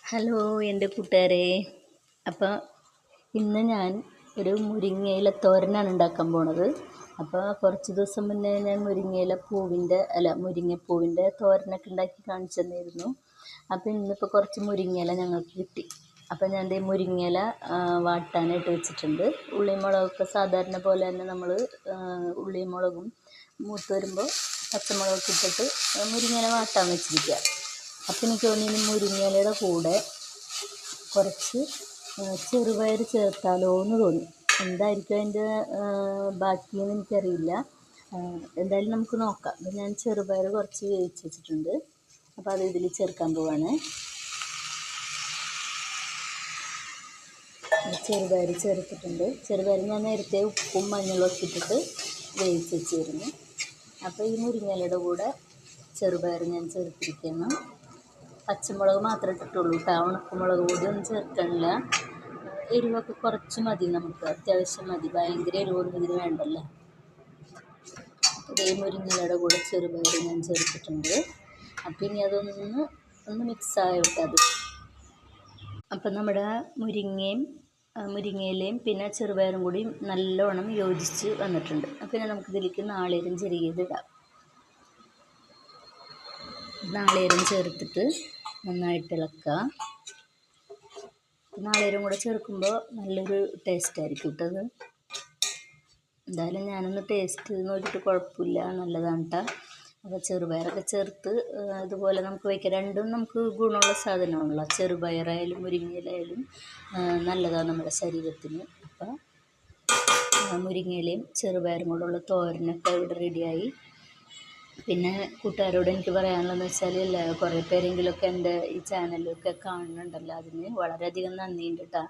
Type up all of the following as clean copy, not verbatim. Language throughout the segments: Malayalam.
ഹലോ എൻ്റെ കൂട്ടുകാരെ. അപ്പോൾ ഇന്ന് ഞാൻ ഒരു മുരിങ്ങയില തോരനാണ് ഉണ്ടാക്കാൻ പോണത്. അപ്പോൾ കുറച്ച് ദിവസം മുന്നേ ഞാൻ മുരിങ്ങപ്പൂവിൻ്റെ തോരനൊക്കെ ഉണ്ടാക്കി കാണിച്ചു തന്നിരുന്നു. അപ്പോൾ ഇന്നിപ്പോൾ കുറച്ച് മുരിങ്ങയില ഞങ്ങൾക്ക് കിട്ടി. അപ്പോൾ ഞാൻ ദേ മുരിങ്ങയില വാട്ടാനായിട്ട് വെച്ചിട്ടുണ്ട്. ഉള്ളിയും മുളകൊക്കെ സാധാരണ പോലെ തന്നെ നമ്മൾ ഉള്ളിയും മുളകും മൂത്ത് വരുമ്പോൾ പച്ചമുളകൊക്കെ ഇട്ടിട്ട് മുരിങ്ങയില വാട്ടാൻ വെച്ചിരിക്കുക. അപ്പം എനിക്ക് തോന്നി മുരിങ്ങയിലയുടെ കൂടെ കുറച്ച് ചെറുപയർ ചേർത്താലോ എന്ന് തോന്നി. എന്തായിരിക്കും അതിൻ്റെ ബാക്കിയെന്ന് എനിക്കറിയില്ല. എന്തായാലും നമുക്ക് നോക്കാം. അപ്പം ഞാൻ ചെറുപയർ കുറച്ച് വേവിച്ച് വെച്ചിട്ടുണ്ട്. അപ്പോൾ അത് ഇതിൽ ചേർക്കാൻ പോവാണ്. ചെറുപയർ ചേർത്തിട്ടുണ്ട്. ചെറുപയർ ഞാൻ നേരത്തെ ഉപ്പും മഞ്ഞളും ഒക്കെ ഇട്ടിട്ട് വേവിച്ച് വെച്ചിരുന്നു. അപ്പോൾ ഈ മുരിങ്ങയിലയുടെ കൂടെ ചെറുപയർ ഞാൻ ചേർത്തിരിക്കുന്നു. പച്ചമുളക് മാത്രമേ ഇട്ടിട്ടുള്ളൂ കേട്ടോ. ഉണക്കമുളക് പൊടി ഒന്നും ചേർക്കണില്ല. എരിവൊക്കെ കുറച്ച് മതി, നമുക്ക് അത്യാവശ്യം മതി. ഭയങ്കര എരിവൊന്നും ഇതിന് വേണ്ടല്ലോ. ഇതേ മുരിങ്ങയിലയുടെ കൂടെ ചെറുപയർ ഞാൻ ചേർത്തിട്ടുണ്ട്. അപ്പം ഇനി ഒന്ന് മിക്സായിട്ട് അത്. അപ്പം നമ്മുടെ മുരിങ്ങയിലയും പിന്നെ ചെറുപയറും കൂടി നല്ലോണം യോജിച്ച് വന്നിട്ടുണ്ട്. പിന്നെ നമുക്കിതിലേക്ക് നാളികേരം ചെറിയതിടാം. നാളികേരം ചേർത്തിട്ട് നന്നായിട്ട് ഇളക്കുക. നാളികേരം കൂടെ ചേർക്കുമ്പോൾ നല്ലൊരു ടേസ്റ്റ് ആയിരിക്കും കേട്ടത്. എന്തായാലും ഞാനൊന്ന് ടേസ്റ്റ് നോക്കിയിട്ട് കുഴപ്പമില്ല, നല്ലതാണ് കേട്ടോ. അപ്പോൾ ചെറുപയറൊക്കെ ചേർത്ത് ഇതുപോലെ നമുക്ക് വയ്ക്കാം. രണ്ടും നമുക്ക് ഗുണമുള്ള സാധനമാണല്ലോ. ചെറുപയറായാലും മുരിങ്ങയിലായാലും നല്ലതാണ് നമ്മുടെ ശരീരത്തിന്. അപ്പോൾ മുരിങ്ങയിലയും ചെറുപയറും കൂടെയുള്ള തോരനൊക്കെ ഇവിടെ റെഡിയായി. പിന്നെ കൂട്ടുകാരോട് എനിക്ക് പറയാനുള്ളതെന്ന് വെച്ചാൽ കുറേ പേരെങ്കിലുമൊക്കെ എൻ്റെ ഈ ചാനലൊക്കെ കാണുന്നുണ്ടല്ലോ. അതിന് വളരെയധികം നന്ദിയുണ്ട് കേട്ടോ.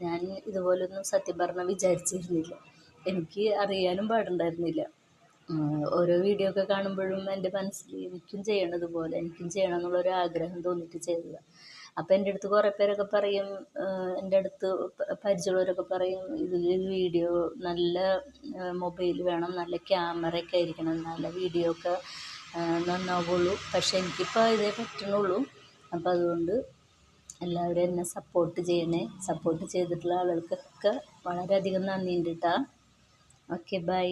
ഞാൻ ഇതുപോലൊന്നും സത്യം പറഞ്ഞാൽ വിചാരിച്ചിരുന്നില്ല. എനിക്ക് അറിയാനും പാടുണ്ടായിരുന്നില്ല. ഓരോ വീഡിയോ ഒക്കെ കാണുമ്പോഴും എൻ്റെ മനസ്സിൽ എനിക്കും ചെയ്യണതുപോലെ എനിക്കും ചെയ്യണം എന്നുള്ളൊരു ആഗ്രഹം തോന്നിയിട്ട് ചെയ്തതാണ്. അപ്പോൾ എൻ്റെ അടുത്ത് കുറേ പേരൊക്കെ പറയും, എൻ്റെ അടുത്ത് പരിചയമുള്ളവരൊക്കെ പറയും, ഇതിൽ വീഡിയോ നല്ല മൊബൈൽ വേണം, നല്ല ക്യാമറയൊക്കെ ആയിരിക്കണം, നല്ല വീഡിയോ ഒക്കെ നന്നാവുള്ളൂ. പക്ഷേ എനിക്കിപ്പോൾ ഇതേ പറ്റണുള്ളൂ. അപ്പോൾ അതുകൊണ്ട് എല്ലാവരും എന്നെ സപ്പോർട്ട് ചെയ്യണേ. സപ്പോർട്ട് ചെയ്തിട്ടുള്ള ആളുകൾക്കൊക്കെ വളരെയധികം നന്ദിയുണ്ട് കേട്ടോ. Okay, by.